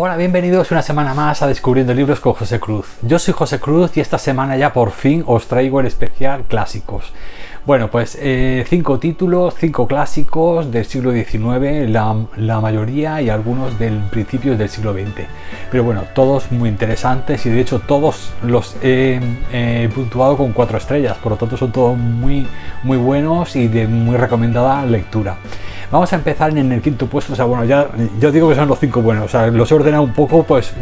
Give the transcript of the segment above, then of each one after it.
Hola, bienvenidos una semana más a Descubriendo Libros con José Cruz. Yo soy José Cruz y esta semana ya por fin os traigo el especial clásicos. Bueno, pues 5 títulos, 5 clásicos del siglo XIX, la mayoría y algunos del principios del siglo XX. Pero bueno, todos muy interesantes y de hecho todos los he puntuado con 4 estrellas, por lo tanto son todos muy buenos y de muy recomendada lectura. Vamos a empezar en el quinto puesto, o sea, bueno, ya yo digo que son los 5 buenos, o sea, los he ordenado un poco, pues,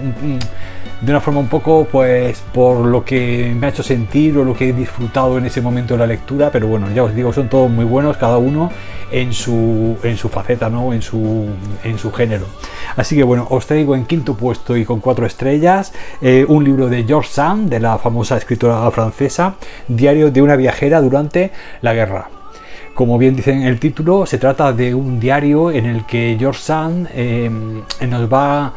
de una forma un poco, pues, por lo que me ha hecho sentir o lo que he disfrutado en ese momento de la lectura, pero bueno, ya os digo, son todos muy buenos, cada uno en su faceta, ¿no? En su género. Así que bueno, os traigo en quinto puesto y con 4 estrellas un libro de George Sand, de la famosa escritora francesa, Diario de una viajera durante la guerra. Como bien dice en el título, se trata de un diario en el que George Sand nos va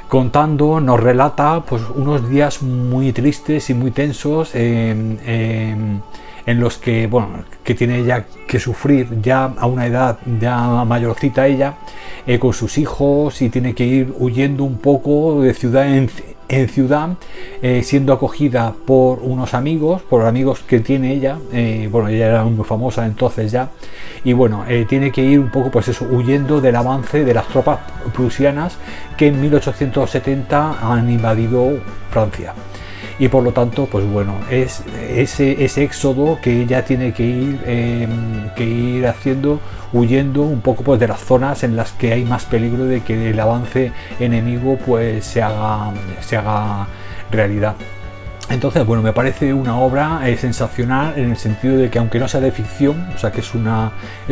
contando, nos relata pues unos días muy tristes y muy tensos en los que, bueno, que tiene ella que sufrir ya a una edad ya mayorcita ella, con sus hijos, y tiene que ir huyendo un poco de ciudad en ciudad, siendo acogida por unos amigos, por amigos que tiene ella. Bueno, ella era muy famosa entonces ya, y bueno, tiene que ir un poco, pues eso, huyendo del avance de las tropas prusianas que en 1870 han invadido Francia. Y por lo tanto, pues bueno, es ese éxodo que ella tiene que ir haciendo, huyendo un poco pues de las zonas en las que hay más peligro de que el avance enemigo pues se haga realidad. Entonces, bueno, me parece una obra sensacional en el sentido de que, aunque no sea de ficción, o sea que es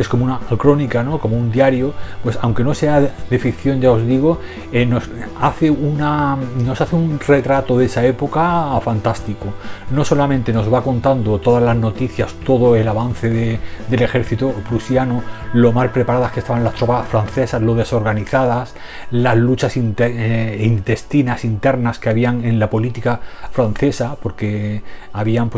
como una crónica, ¿no? Como un diario, pues aunque no sea de ficción, ya os digo, nos hace un retrato de esa época fantástico. No solamente nos va contando todas las noticias, todo el avance del ejército prusiano, lo mal preparadas que estaban las tropas francesas, lo desorganizadas, las luchas intestinas internas que habían en la política francesa, porque habían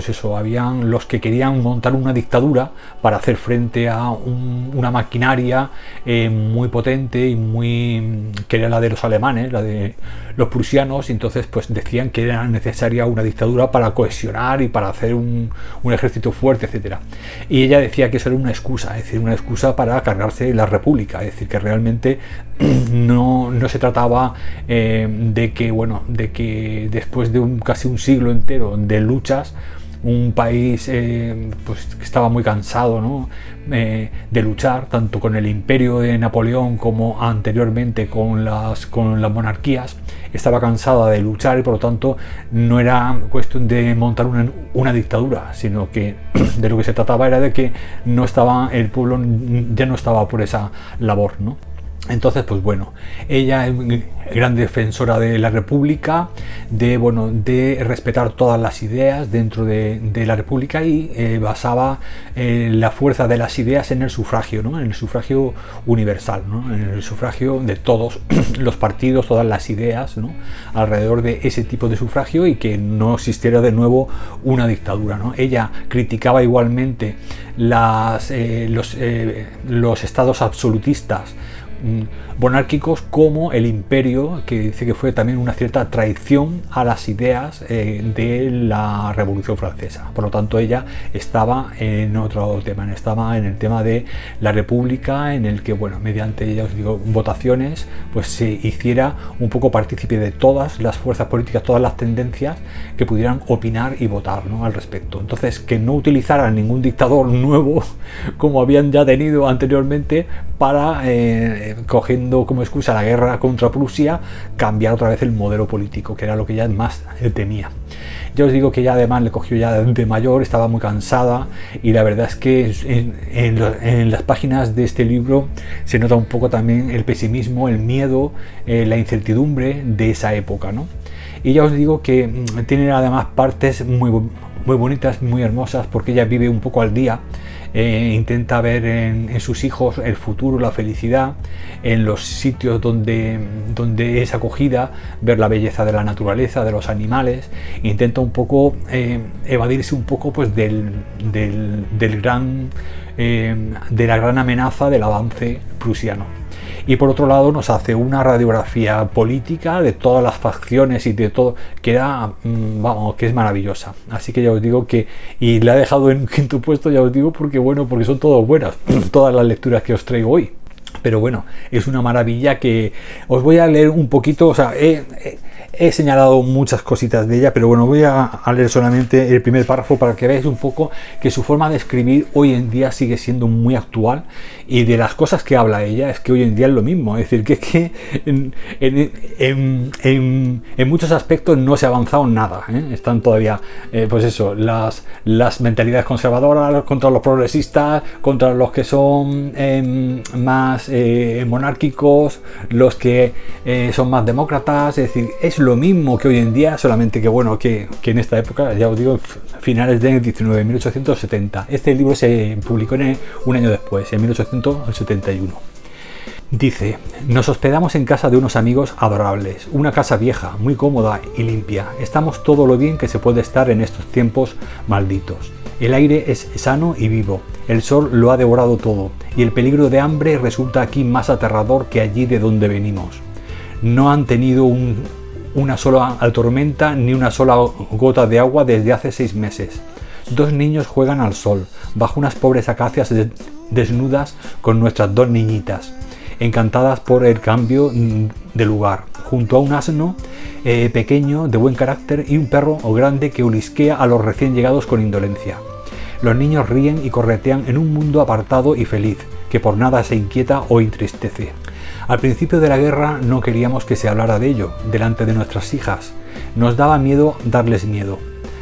los que querían montar una dictadura para hacer frente a una maquinaria muy potente y que era la de los alemanes, la de los prusianos, y entonces pues decían que era necesaria una dictadura para cohesionar y para hacer un ejército fuerte, etcétera. Y ella decía que eso era una excusa, es decir, una excusa para cargarse la república, es decir, que realmente no se trataba de que después de casi un siglo entero de luchas, un país pues que estaba muy cansado, ¿no? De luchar tanto con el imperio de Napoleón como anteriormente con las monarquías, estaba cansada de luchar y por lo tanto no era cuestión de montar una dictadura, sino que de lo que se trataba era de que el pueblo ya no estaba por esa labor, ¿no? Entonces, pues bueno, ella es gran defensora de la República, de respetar todas las ideas dentro de la República, y basaba la fuerza de las ideas en el sufragio, ¿no? En el sufragio universal, ¿no? En el sufragio de todos los partidos, todas las ideas, ¿no? Alrededor de ese tipo de sufragio, y que no existiera de nuevo una dictadura, ¿no? Ella criticaba igualmente los estados absolutistas monárquicos, como el imperio, que dice que fue también una cierta traición a las ideas de la Revolución Francesa. Por lo tanto, ella estaba en otro tema, estaba en el tema de la República, en el que, bueno, mediante, ya os digo, votaciones, pues se hiciera un poco partícipe de todas las fuerzas políticas, todas las tendencias que pudieran opinar y votar, ¿no? Al respecto. Entonces, que no utilizaran ningún dictador nuevo como habían ya tenido anteriormente para cogiendo como excusa la guerra contra Prusia, cambiar otra vez el modelo político, que era lo que ella más temía. Ya os digo que ella además le cogió ya de mayor, estaba muy cansada, y la verdad es que en las páginas de este libro se nota un poco también el pesimismo, el miedo, la incertidumbre de esa época, ¿no? Y ya os digo que tiene además partes muy bonitas, muy hermosas, porque ella vive un poco al día. Intenta ver en sus hijos el futuro, la felicidad, en los sitios donde es acogida, ver la belleza de la naturaleza, de los animales. Intenta un poco evadirse un poco pues de la gran amenaza del avance prusiano. y por otro lado nos hace una radiografía política de todas las facciones y de todo, que era, vamos, que es maravillosa. Así que ya os digo que, y la he dejado en quinto puesto, ya os digo, porque bueno, porque son todas buenas, todas las lecturas que os traigo hoy. Pero bueno, es una maravilla que os voy a leer un poquito, o sea, he señalado muchas cositas de ella, pero bueno, voy a leer solamente el primer párrafo para que veáis un poco que su forma de escribir hoy en día sigue siendo muy actual, y de las cosas que habla ella es que hoy en día es lo mismo, es decir, que en muchos aspectos no se ha avanzado nada, ¿eh? Están todavía, pues eso, las mentalidades conservadoras contra los progresistas, contra los que son más monárquicos, los que son más demócratas, es decir, es lo mismo que hoy en día, solamente que bueno, que en esta época, ya os digo, finales del 19, 1870. Este libro se publicó un año después, en 1871. Dice: nos hospedamos en casa de unos amigos adorables, una casa vieja, muy cómoda y limpia. Estamos todo lo bien que se puede estar en estos tiempos malditos. El aire es sano y vivo, el sol lo ha devorado todo, y el peligro de hambre resulta aquí más aterrador que allí de donde venimos. No han tenido una sola tormenta ni una sola gota de agua desde hace 6 meses. 2 niños juegan al sol, bajo unas pobres acacias desnudas con nuestras 2 niñitas, encantadas por el cambio de lugar, junto a un asno pequeño de buen carácter y un perro grande que olisquea a los recién llegados con indolencia. Los niños ríen y corretean en un mundo apartado y feliz, que por nada se inquieta o entristece. Al principio de la guerra no queríamos que se hablara de ello delante de nuestras hijas. Nos daba miedo darles miedo.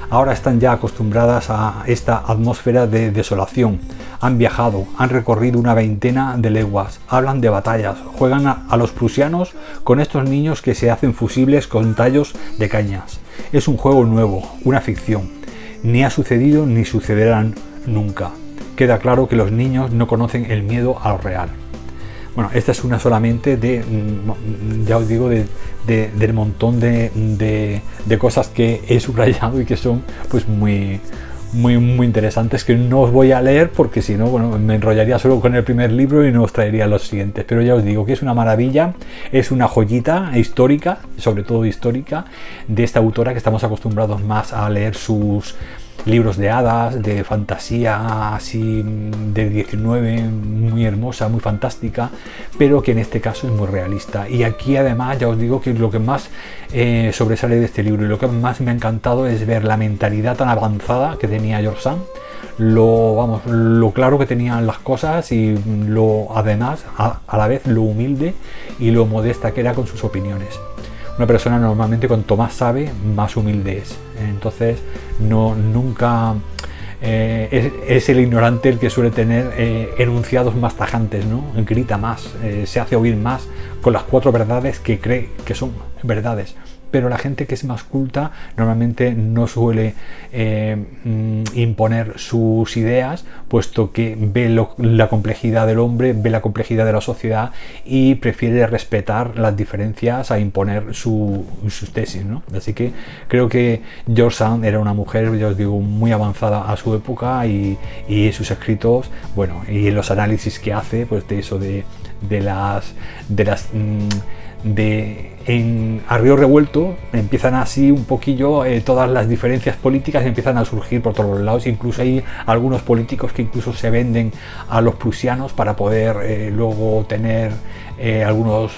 Ahora están ya acostumbradas a esta atmósfera de desolación. Han viajado, han recorrido una 20 de leguas, hablan de batallas, juegan a los prusianos con estos niños que se hacen fusibles con tallos de cañas. Es un juego nuevo, una ficción. Ni ha sucedido ni sucederán nunca. Queda claro que los niños no conocen el miedo a lo real. Bueno, esta es una solamente ya os digo, del montón de cosas que he subrayado y que son pues muy interesantes, que no os voy a leer porque si no, bueno, me enrollaría solo con el primer libro y no os traería los siguientes. Pero ya os digo que es una maravilla, es una joyita histórica, sobre todo histórica, de esta autora, que estamos acostumbrados más a leer sus libros de hadas, de fantasía así del 19, muy hermosa, muy fantástica, pero que en este caso es muy realista. Y aquí además ya os digo que lo que más sobresale de este libro y lo que más me ha encantado es ver la mentalidad tan avanzada que tenía George Sand, lo claro que tenían las cosas y además a la vez lo humilde y lo modesta que era con sus opiniones. Una persona normalmente cuanto más sabe, más humilde es. Entonces nunca es el ignorante el que suele tener enunciados más tajantes, ¿no? Grita más, se hace oír más con las 4 verdades que cree que son verdades. Pero la gente que es más culta normalmente no suele imponer sus ideas, puesto que ve la complejidad del hombre, ve la complejidad de la sociedad y prefiere respetar las diferencias a imponer sus tesis, ¿no? Así que creo que George Sand era una mujer, ya os digo, muy avanzada a su época, y sus escritos, bueno, y los análisis que hace, pues de eso, en A Río Revuelto empiezan así un poquillo todas las diferencias políticas empiezan a surgir por todos los lados. Incluso hay algunos políticos que incluso se venden a los prusianos para poder luego tener algunos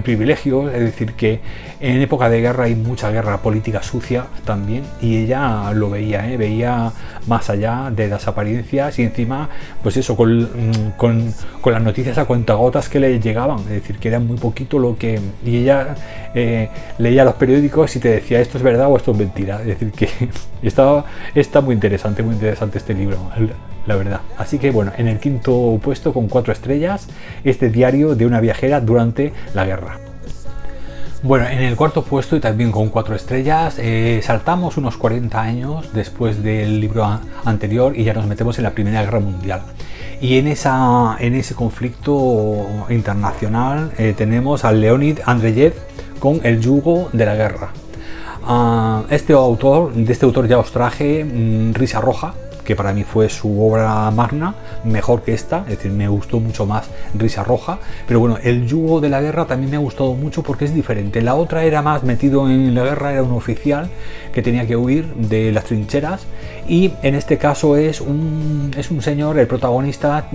privilegios. Es decir, que en época de guerra hay mucha guerra política sucia también, y ella lo veía más allá de las apariencias, y encima pues eso, con las noticias a cuentagotas que le llegaban, es decir, que era muy poquito lo que, y ella leía los periódicos y te decía esto es verdad o esto es mentira. Es decir, que está muy interesante este libro, la verdad. Así que bueno, en el quinto puesto con 4 estrellas, este diario de una viajera durante la guerra. Bueno, en el cuarto puesto, y también con 4 estrellas, saltamos unos 40 años después del libro anterior y ya nos metemos en la Primera Guerra Mundial. Y en ese conflicto internacional tenemos a Leonid Andreyev con El yugo de la guerra. De este autor ya os traje Risa Roja, que para mí fue su obra magna, mejor que esta, es decir, me gustó mucho más Risa Roja. Pero bueno, El yugo de la guerra también me ha gustado mucho porque es diferente. La otra era más metido en la guerra, era un oficial que tenía que huir de las trincheras, y en este caso es un señor, el protagonista,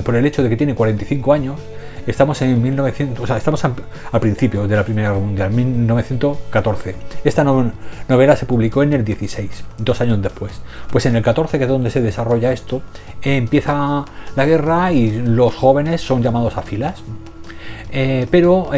por el hecho de que tiene 45 años. Estamos en 1900, o sea, estamos al principio de la Primera Guerra Mundial, 1914. Esta novela se publicó en el 16, 2 años después. Pues en el 14, que es donde se desarrolla esto, empieza la guerra y los jóvenes son llamados a filas. Pero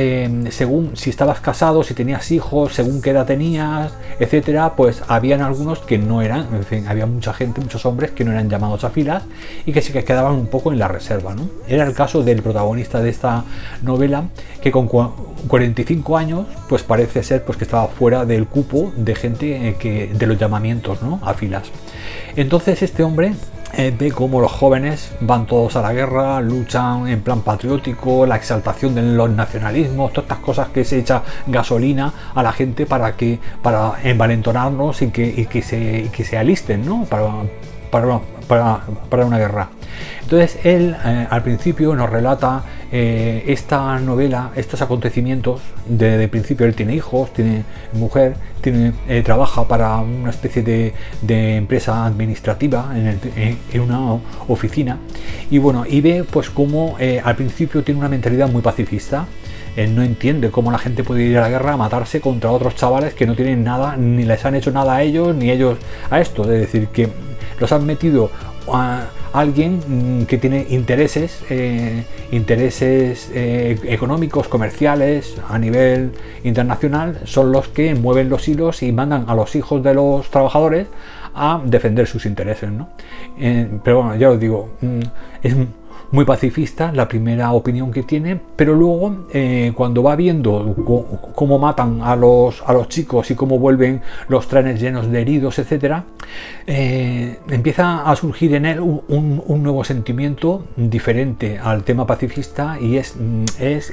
según si estabas casado, si tenías hijos, según qué edad tenías, etcétera, pues habían algunos que no eran, en fin, había mucha gente, muchos hombres que no eran llamados a filas y que sí que quedaban un poco en la reserva, ¿no? Era el caso del protagonista de esta novela, que con 45 años, pues parece ser pues que estaba fuera del cupo de gente de los llamamientos, ¿no?, a filas. Entonces este hombre ve cómo los jóvenes van todos a la guerra, luchan en plan patriótico, la exaltación de los nacionalismos, todas estas cosas que se echa gasolina a la gente para envalentonarnos y que se alisten, ¿no?, para una guerra. Entonces él al principio nos relata esta novela, estos acontecimientos. De principio él tiene hijos, tiene mujer, trabaja para una especie de empresa administrativa en una oficina, y bueno, y ve pues cómo al principio tiene una mentalidad muy pacifista. Él no entiende cómo la gente puede ir a la guerra a matarse contra otros chavales que no tienen nada, ni les han hecho nada a ellos, ni ellos a esto. Es decir, que los han metido a alguien que tiene intereses económicos, comerciales a nivel internacional, son los que mueven los hilos y mandan a los hijos de los trabajadores a defender sus intereses, ¿no? Pero bueno, ya os digo, es muy pacifista la primera opinión que tiene, pero luego cuando va viendo cómo matan a los chicos y cómo vuelven los trenes llenos de heridos, etcétera, empieza a surgir en él un nuevo sentimiento diferente al tema pacifista, y es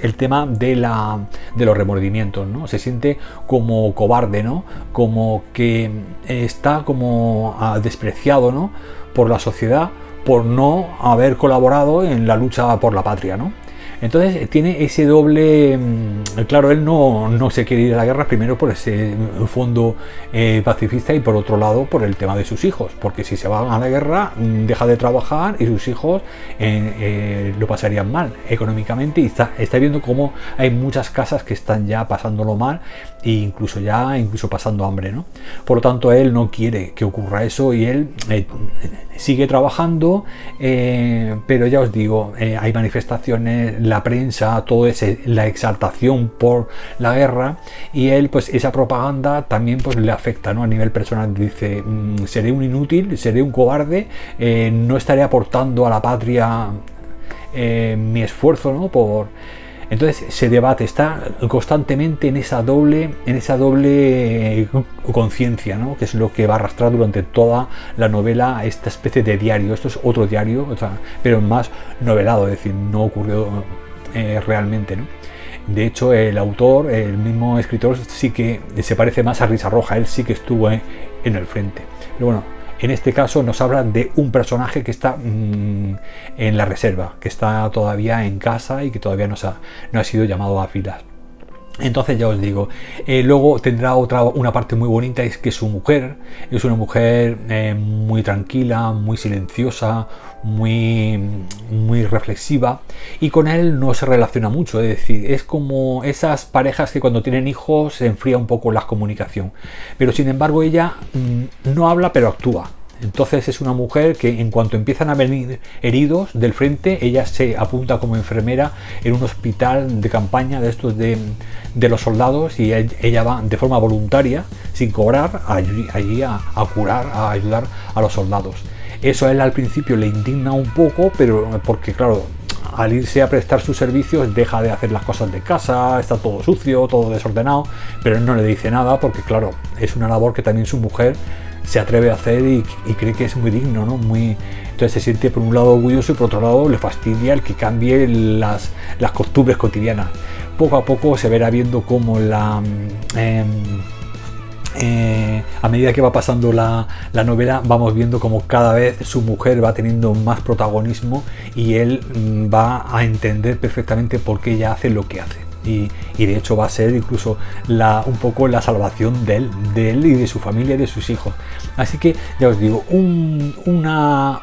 el tema de los remordimientos, ¿no? Se siente como cobarde, ¿no?, como que está como despreciado, ¿no?, por la sociedad, por no haber colaborado en la lucha por la patria, ¿no? Entonces tiene ese doble, claro, él no se quiere ir a la guerra, primero por ese fondo pacifista, y por otro lado por el tema de sus hijos, porque si se van a la guerra deja de trabajar y sus hijos lo pasarían mal económicamente, y está viendo cómo hay muchas casas que están ya pasándolo mal e incluso pasando hambre, ¿no? Por lo tanto él no quiere que ocurra eso, y él sigue trabajando, pero ya os digo, hay manifestaciones, la prensa, todo la exaltación por la guerra, y él pues esa propaganda también pues le afecta, ¿no?, a nivel personal. Dice, seré un inútil, seré un cobarde, no estaré aportando a la patria mi esfuerzo, ¿no?, entonces se debate, está constantemente en esa doble conciencia, ¿no?, que es lo que va a arrastrar durante toda la novela, esta especie de diario. Esto es otro diario, pero más novelado, es decir, no ocurrió realmente, ¿no? De hecho, el autor, el mismo escritor, sí que se parece más a Risa Roja, él sí que estuvo en el frente. Pero bueno, en este caso nos habla de un personaje que está en la reserva, que está todavía en casa y que todavía no ha sido llamado a filas. Entonces ya os digo, luego tendrá una parte muy bonita, es que su mujer es una mujer muy tranquila, muy silenciosa, muy reflexiva, y con él no se relaciona mucho. Es decir, es como esas parejas que cuando tienen hijos se enfría un poco la comunicación, pero sin embargo ella no habla pero actúa. Entonces es una mujer que en cuanto empiezan a venir heridos del frente, ella se apunta como enfermera en un hospital de campaña de estos de los soldados, y ella va de forma voluntaria, sin cobrar, allí a curar, a ayudar a los soldados. Eso a él al principio le indigna un poco, pero porque claro, al irse a prestar sus servicios deja de hacer las cosas de casa, está todo sucio, todo desordenado, pero él no le dice nada porque claro, es una labor que también su mujer se atreve a hacer y cree que es muy digno, ¿no? Entonces se siente por un lado orgulloso y por otro lado le fastidia el que cambie las costumbres cotidianas. Poco a poco se verá viendo cómo a medida que va pasando la novela, vamos viendo como cada vez su mujer va teniendo más protagonismo y él va a entender perfectamente por qué ella hace lo que hace. Y de hecho va a ser incluso un poco la salvación de él y de su familia y de sus hijos. Así que ya os digo, una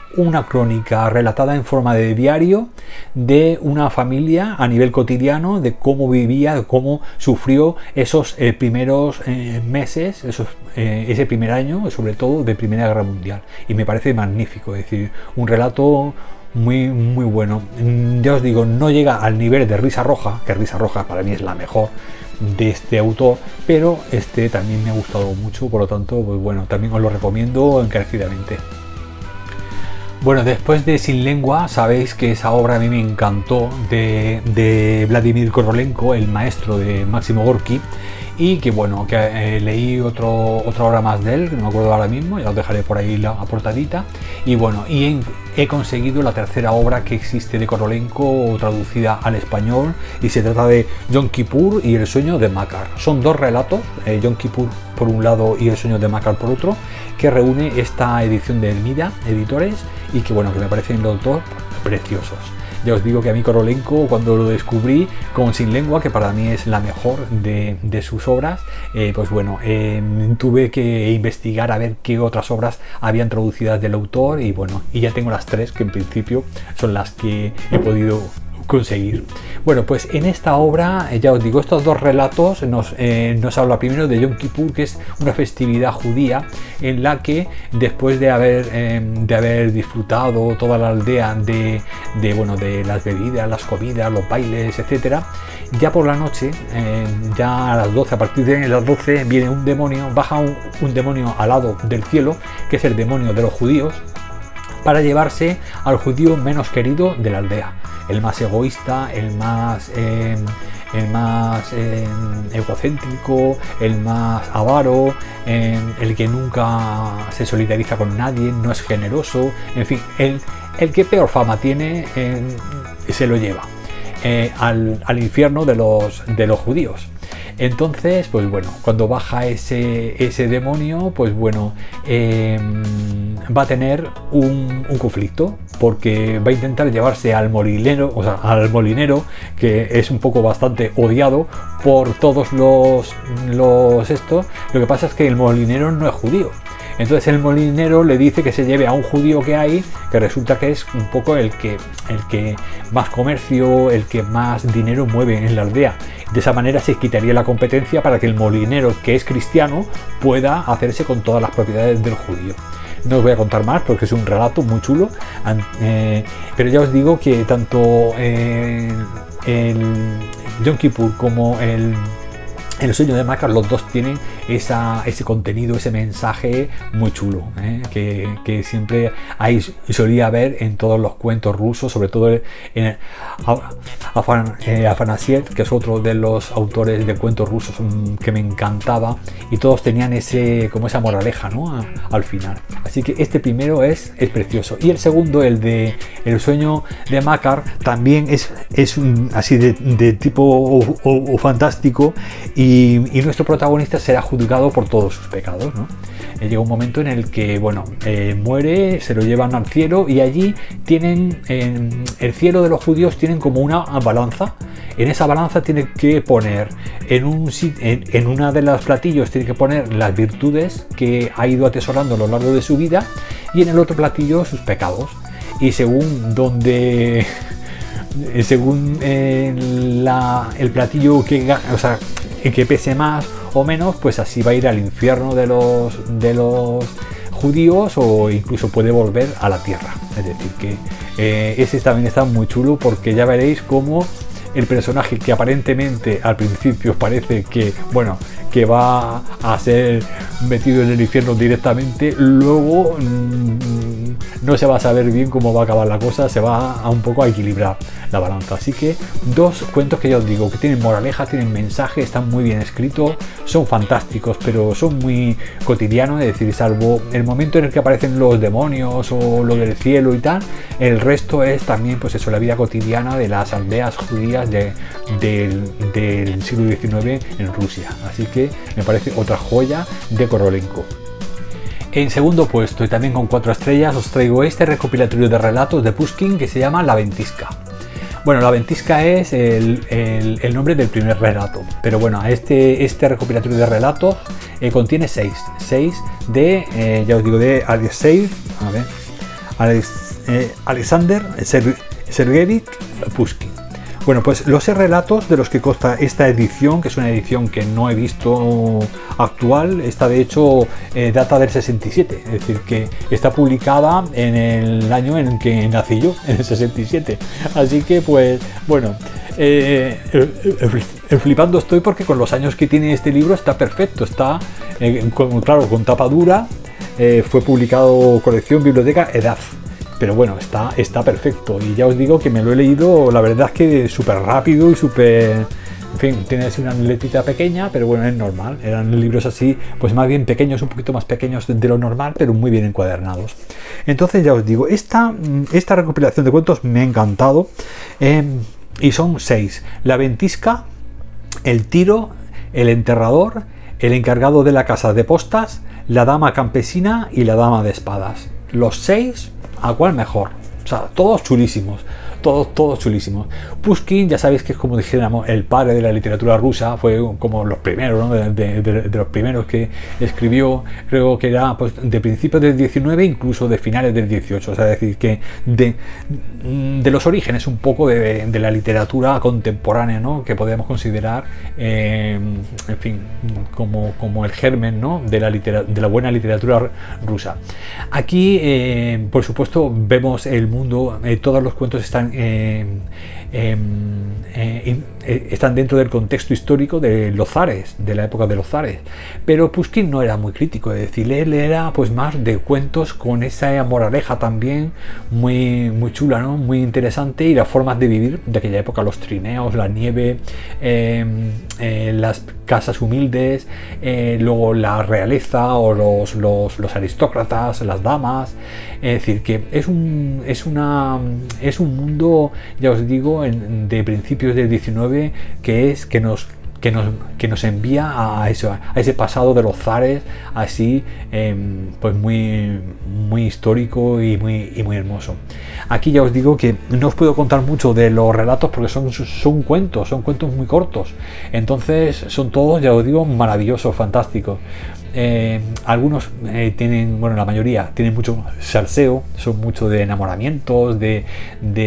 crónica relatada en forma de diario de una familia a nivel cotidiano, de cómo vivía, de cómo sufrió esos primeros meses, ese primer año, sobre todo de Primera Guerra Mundial. Y me parece magnífico, es decir, un relato muy bueno. Ya os digo, no llega al nivel de Risa Roja, que Risa Roja para mí es la mejor de este autor, pero este también me ha gustado mucho, por lo tanto, pues bueno, también os lo recomiendo encarecidamente. Bueno, después de Sin Lengua, sabéis que esa obra a mí me encantó, de Vladimir Korolenko, el maestro de Máximo Gorki, y que bueno, que leí otra obra más de él, que no me acuerdo ahora mismo, ya os dejaré por ahí la portadita. Y bueno, he conseguido la tercera obra que existe de Korolenko traducida al español, y se trata de Yom Kippur y el sueño de Makar. Son dos relatos, Yom Kippur por un lado y el sueño de Makar por otro, que reúne esta edición de Elmida Editores, y que bueno, que me parecen los dos preciosos. Ya os digo que a mí Korolenko, cuando lo descubrí con Sin Lengua, que para mí es la mejor de sus obras, pues bueno, tuve que investigar a ver qué otras obras habían traducidas del autor, y bueno, y ya tengo las tres que en principio son las que he podido conseguir. Bueno, pues en esta obra, ya os digo, estos dos relatos nos habla primero de Yom Kippur, que es una festividad judía en la que después de haber disfrutado toda la aldea de las bebidas, las comidas, los bailes, etcétera, ya por la noche, ya a las 12, a partir de las 12 viene un demonio, baja un demonio al lado del cielo, que es el demonio de los judíos, para llevarse al judío menos querido de la aldea, el más egoísta, el más egocéntrico, el más avaro, el que nunca se solidariza con nadie, no es generoso, en fin, el que peor fama tiene, se lo lleva al infierno de los judíos. Entonces, pues bueno, cuando baja ese demonio, pues bueno, va a tener un conflicto, porque va a intentar llevarse al molinero, que es un poco bastante odiado por todos los estos. Lo que pasa es que el molinero no es judío. Entonces el molinero le dice que se lleve a un judío que hay, que resulta que es un poco el que más comercio, el que más dinero mueve en la aldea. De esa manera se quitaría la competencia para que el molinero, que es cristiano, pueda hacerse con todas las propiedades del judío. No os voy a contar más porque es un relato muy chulo, pero ya os digo que tanto el Yom Kippur como el sueño de Makar, los dos tienen ese contenido, ese mensaje muy chulo, que siempre solía haber en todos los cuentos rusos, sobre todo en Afanasiev, que es otro de los autores de cuentos rusos que me encantaba, y todos tenían como esa moraleja, ¿no? Al final. Así que este primero es precioso, y el segundo, el de el sueño de Makar, también es así de tipo fantástico, y nuestro protagonista será juzgado por todos sus pecados, ¿no? Llega un momento en el que, bueno, muere, se lo llevan al cielo, y allí tienen, en el cielo de los judíos tienen como una balanza. En esa balanza tiene que poner, en una de los platillos tiene que poner las virtudes que ha ido atesorando a lo largo de su vida, y en el otro platillo sus pecados. Y según el platillo que pese más o menos, pues así va a ir al infierno de los judíos, o incluso puede volver a la tierra. Es decir, que ese también está muy chulo, porque ya veréis cómo el personaje, que aparentemente al principio parece que va a ser metido en el infierno directamente, luego no se va a saber bien cómo va a acabar la cosa, se va a un poco a equilibrar la balanza. Así que dos cuentos que ya os digo, que tienen moraleja, tienen mensaje, están muy bien escritos, son fantásticos, pero son muy cotidianos, es decir, salvo el momento en el que aparecen los demonios o lo del cielo y tal, el resto es también, pues eso, la vida cotidiana de las aldeas judías del siglo XIX en Rusia. Así que me parece otra joya de Korolenko. En segundo puesto, y también con 4 estrellas, os traigo este recopilatorio de relatos de Pushkin que se llama La Ventisca. Bueno, La Ventisca es el nombre del primer relato, pero bueno, este recopilatorio de relatos contiene 6 de, ya os digo, de Alexander Sergeyevich Pushkin. Bueno, pues los 6 relatos de los que consta esta edición, que es una edición que no he visto actual, esta de hecho data del 67, es decir, que está publicada en el año en el que nací yo, en el 67. Así que, pues, bueno, flipando estoy porque con los años que tiene este libro está perfecto, está, claro, con tapa dura, fue publicado colección Biblioteca Edad. Pero bueno, está perfecto y ya os digo que me lo he leído, la verdad es que súper rápido y súper... En fin, tiene así una letita pequeña, pero bueno, es normal. Eran libros así, pues más bien pequeños, un poquito más pequeños de lo normal, pero muy bien encuadernados. Entonces ya os digo, esta recopilación de cuentos me ha encantado y son 6. La Ventisca, El Tiro, El Enterrador, El Encargado de la Casa de Postas, La Dama Campesina y La Dama de Espadas. Los 6... ¿A cuál mejor? O sea, todos chulísimos, todos chulísimos. Pushkin, ya sabéis que es como dijéramos el padre de la literatura rusa, fue como los primeros, ¿no? de los primeros que escribió, creo que era pues, de principios del 19, incluso de finales del 18, o sea, es decir, que de los orígenes un poco de la literatura contemporánea, ¿no? Que podemos considerar, en fin, como el germen, ¿no? de la buena literatura rusa. Aquí, por supuesto, vemos el mundo, todos los cuentos están dentro del contexto histórico de los zares, de la época de los zares, pero Pushkin no era muy crítico, es decir, él era pues más de cuentos con esa moraleja también muy chula, ¿no? Muy interesante, y las formas de vivir de aquella época, los trineos, la nieve, las casas humildes, luego la realeza o los aristócratas, las damas, es decir, que es un mundo, ya os digo, de principios del 19 que nos envía a ese pasado de los zares, así pues muy histórico y muy hermoso. Aquí ya os digo que no os puedo contar mucho de los relatos porque son cuentos muy cortos, entonces son todos, ya os digo, maravillosos, fantásticos. Algunos tienen, bueno, la mayoría tienen mucho salseo, son mucho de enamoramientos, de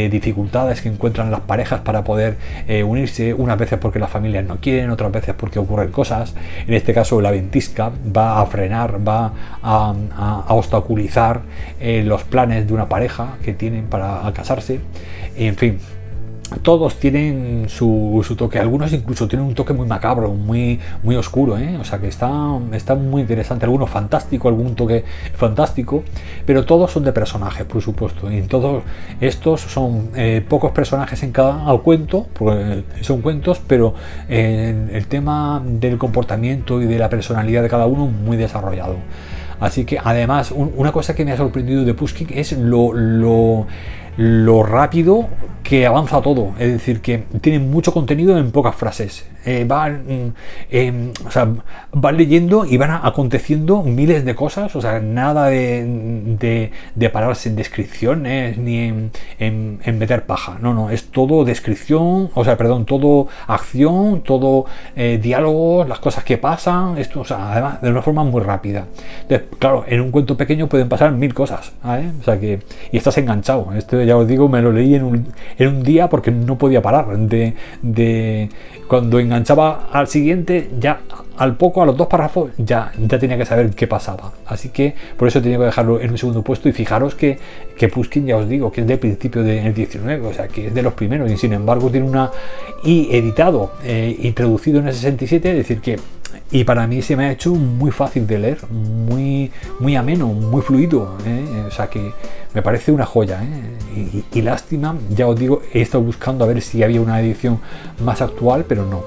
dificultades que encuentran las parejas para poder unirse, unas veces porque las familias no quieren, otras veces porque ocurren cosas. En este caso, La Ventisca va a frenar, va a obstaculizar los planes de una pareja que tienen para casarse, en fin. Todos tienen su toque, algunos incluso tienen un toque muy macabro, muy oscuro, o sea que está muy interesante, algunos fantástico, algún toque fantástico, pero todos son de personajes, por supuesto, y todos estos son pocos personajes en cada cuento, porque son cuentos, pero el tema del comportamiento y de la personalidad de cada uno muy desarrollado. Así que además una cosa que me ha sorprendido de Pushkin es lo rápido que avanza todo, es decir, que tiene mucho contenido en pocas frases. Van leyendo y van aconteciendo miles de cosas, o sea, nada de pararse en descripciones ni en meter paja, no, es todo descripción, todo acción, todo diálogos, las cosas que pasan, esto, o sea, además de una forma muy rápida. Entonces, claro, en un cuento pequeño pueden pasar 1000 cosas, ¿vale? O sea que, y estás enganchado. Esto ya os digo, me lo leí en un día porque no podía parar cuando enganchaba al siguiente, ya a los 2 párrafos ya tenía que saber qué pasaba. Así que por eso tenía que dejarlo en un segundo puesto. Y fijaros que Pushkin, ya os digo, que es de principio del 19, o sea que es de los primeros, y sin embargo tiene editado y traducido en el 67, es decir que y para mí se me ha hecho muy fácil de leer, muy ameno, muy fluido, o sea que me parece una joya, y lástima, ya os digo, he estado buscando a ver si había una edición más actual, pero no.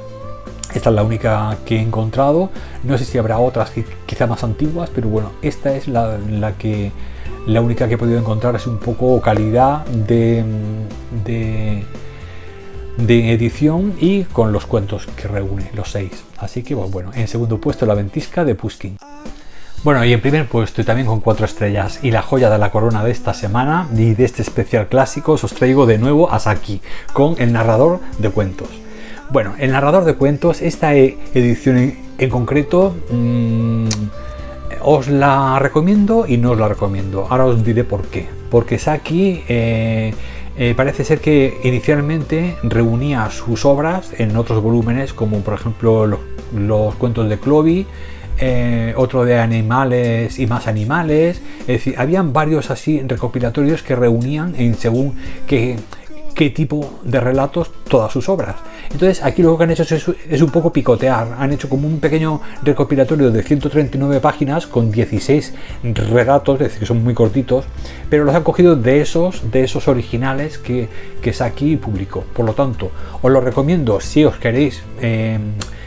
Esta es la única que he encontrado, no sé si habrá otras quizá más antiguas, pero bueno, esta es la única que he podido encontrar, es un poco calidad de edición y con los cuentos que reúne, los 6. Así que bueno, en segundo puesto La ventisca de Pushkin. Bueno, y en primer puesto, y también con 4 estrellas, y la joya de la corona de esta semana y de este especial clásico, os traigo de nuevo a Saki, con El narrador de cuentos. Bueno, El narrador de cuentos, esta edición en concreto, os la recomiendo y no os la recomiendo. Ahora os diré por qué. Porque Saki parece ser que inicialmente reunía sus obras en otros volúmenes, como por ejemplo los cuentos de Clovy, otro de animales y más animales. Es decir, habían varios así recopilatorios que reunían en según qué tipo de relatos todas sus obras. Entonces aquí lo que han hecho es un poco picotear, han hecho como un pequeño recopilatorio de 139 páginas con 16 relatos, es decir, que son muy cortitos, pero los han cogido de esos originales que Saki publicó. Por lo tanto, os lo recomiendo si os queréis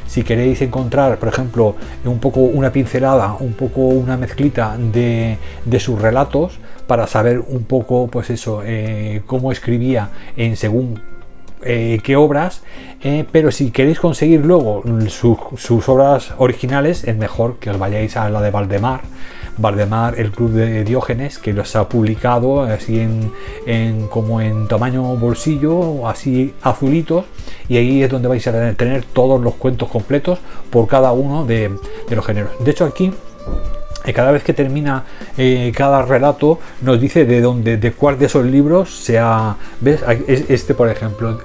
si queréis encontrar, por ejemplo, un poco una pincelada, un poco una mezclita de sus relatos, para saber un poco, pues eso, cómo escribía en según qué obras, pero si queréis conseguir luego sus obras originales, es mejor que os vayáis a la de Valdemar, el Club de Diógenes, que los ha publicado así como en tamaño bolsillo, así azulitos, y ahí es donde vais a tener todos los cuentos completos por cada uno de los géneros. De hecho, aquí cada vez que termina cada relato nos dice de cuál de esos libros se ha... ¿Ves? Este, por ejemplo,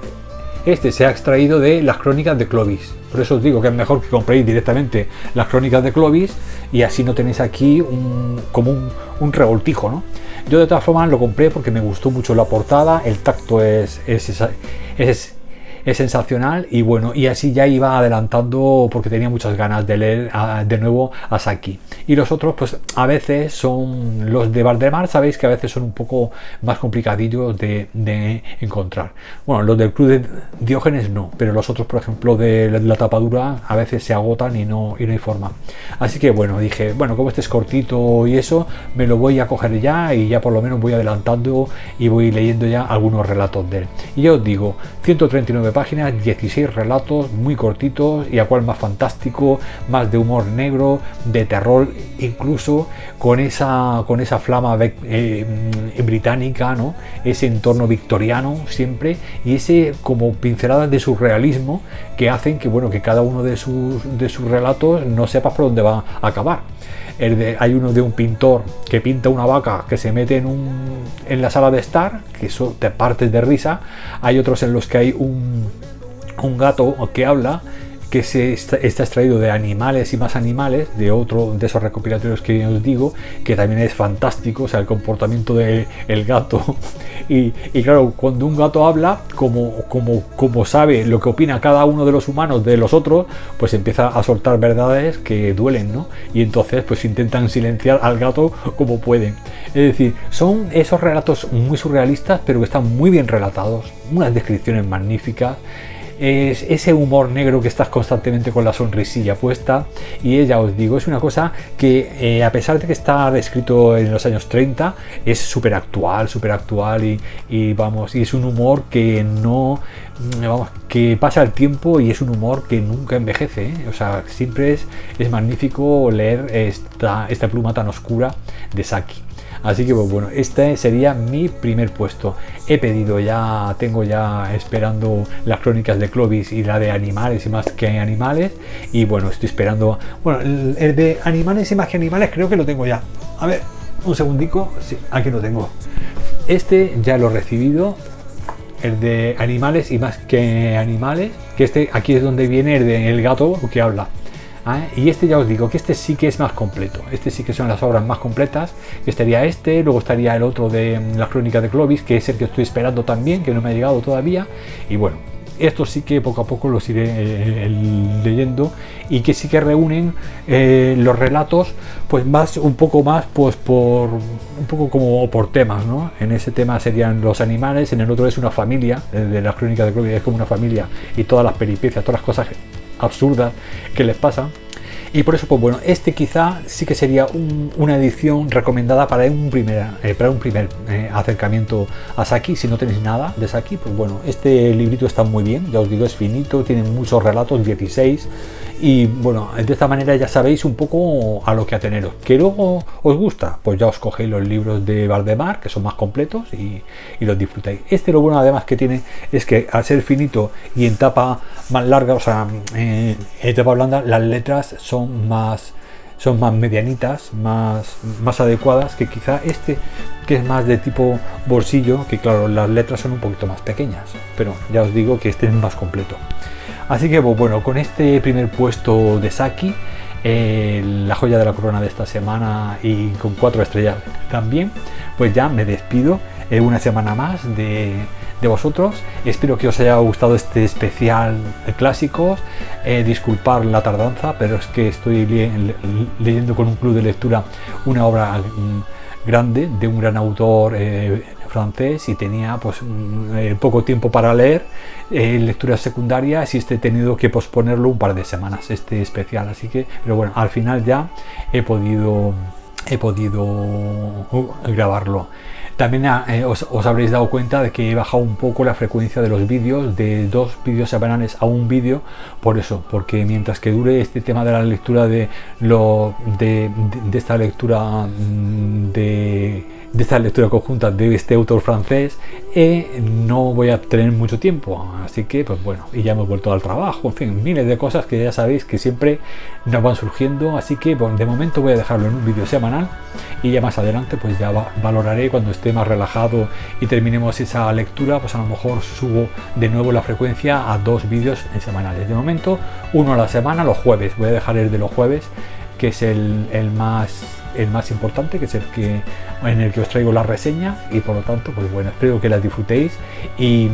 este se ha extraído de las crónicas de Clovis. Por eso os digo que es mejor que compréis directamente las crónicas de Clovis, y así no tenéis aquí como un revoltijo, ¿no? Yo de todas formas lo compré porque me gustó mucho la portada, el tacto es sensacional, y bueno, y así ya iba adelantando porque tenía muchas ganas de leer de nuevo a Saki. Y los otros, pues a veces son los de Valdemar, sabéis que a veces son un poco más complicadillos de encontrar. Bueno, los del Club de Diógenes no, pero los otros, por ejemplo, de la tapadura, a veces se agotan y no hay forma. Así que bueno, dije, bueno, como este es cortito y eso, me lo voy a coger ya, y ya por lo menos voy adelantando y voy leyendo ya algunos relatos de él. Y ya os digo, 139 páginas, 16 relatos muy cortitos, y a cual más fantástico, más de humor negro, de terror, incluso con esa flama británica, ¿no? Ese entorno victoriano siempre, y ese como pinceladas de surrealismo que hacen que, bueno, que cada uno de sus relatos no sepas por dónde va a acabar. Hay uno de un pintor que pinta una vaca que se mete en la sala de estar, que eso te partes de risa. Hay otros en los que hay un gato que habla, que está extraído de Animales y más animales, de otro de esos recopilatorios que os digo, que también es fantástico, o sea, el comportamiento del gato. Y claro, cuando un gato habla, como sabe lo que opina cada uno de los humanos de los otros, pues empieza a soltar verdades que duelen, ¿no? Y entonces pues intentan silenciar al gato como pueden. Es decir, son esos relatos muy surrealistas, pero que están muy bien relatados, unas descripciones magníficas. Es ese humor negro que estás constantemente con la sonrisilla puesta, y ya os digo, es una cosa que a pesar de que está escrito en los años 30, es súper actual y vamos, y es un humor que que pasa el tiempo, y es un humor que nunca envejece, ¿eh? O sea, siempre es magnífico leer esta pluma tan oscura de Saki. Así que pues bueno, este sería mi primer puesto. Tengo ya esperando las crónicas de Clovis y la de Animales y más que animales. Y bueno, estoy esperando. Bueno, el de Animales y más que animales creo que lo tengo ya. A ver, un segundico. Sí, aquí lo tengo. Este ya lo he recibido. El de Animales y más que animales. Que aquí es donde viene el gato que habla. Y este ya os digo que este sí que es más completo, este sí que son las obras más completas, que estaría luego estaría el otro de las crónicas de Clovis, que es el que estoy esperando también, que no me ha llegado todavía, y bueno, estos sí que poco a poco los iré leyendo y que sí que reúnen los relatos pues más un poco más pues por un poco como por temas, ¿no? En ese tema serían los animales, en el otro es una familia, de las crónicas de Crowley es como una familia y todas las peripecias, todas las cosas absurdas que les pasan. Y por eso, pues bueno, este quizá sí que sería una edición recomendada para un primer acercamiento a Saki. Si no tenéis nada de Saki, pues bueno, este librito está muy bien, ya os digo, es finito, tiene muchos relatos, 16, y bueno, de esta manera ya sabéis un poco a lo que ateneros. Que luego os gusta, pues ya os cogéis los libros de Valdemar, que son más completos, y los disfrutáis. Este lo bueno además que tiene es que al ser finito y en tapa más larga, o sea, en tapa blanda, las letras son más medianitas, más adecuadas que quizá este, que es más de tipo bolsillo, que claro, las letras son un poquito más pequeñas, pero ya os digo que este es más completo. Así que pues bueno, con este primer puesto de Saki, la joya de la corona de esta semana, y con 4 estrellas también, pues ya me despido una semana más de vosotros. Espero que os haya gustado este especial clásicos. Disculpar la tardanza, pero es que estoy leyendo con un club de lectura una obra grande de un gran autor francés, y tenía pues poco tiempo para leer lecturas secundarias, y he tenido que posponerlo un par de semanas, este especial. Así que, pero bueno, al final ya he podido grabarlo. También os habréis dado cuenta de que he bajado un poco la frecuencia de los vídeos, de 2 vídeos semanales a un vídeo, por eso, porque mientras que dure este tema de la lectura de esta lectura de esta lectura conjunta de este autor francés, no voy a tener mucho tiempo, así que pues bueno, y ya hemos vuelto al trabajo, en fin, miles de cosas que ya sabéis que siempre nos van surgiendo. Así que bueno, de momento voy a dejarlo en un vídeo semanal, y ya más adelante pues ya valoraré cuando esté más relajado y terminemos esa lectura, pues a lo mejor subo de nuevo la frecuencia a 2 vídeos semanales. De momento uno a la semana, los jueves. Voy a dejar el de los jueves, que es el más importante, que es en el que os traigo las reseñas, y por lo tanto pues bueno, espero que las disfrutéis, y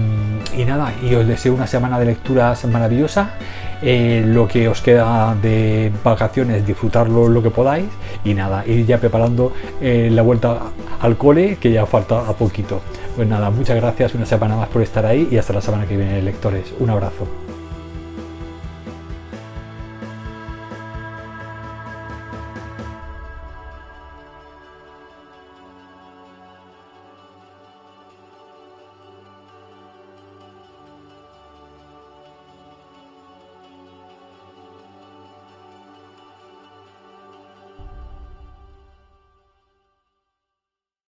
nada, y os deseo una semana de lecturas maravillosa. Lo que os queda de vacaciones, disfrutarlo lo que podáis, y nada, ir ya preparando la vuelta al cole, que ya falta a poquito. Pues nada, muchas gracias una semana más por estar ahí, y hasta la semana que viene, lectores. Un abrazo.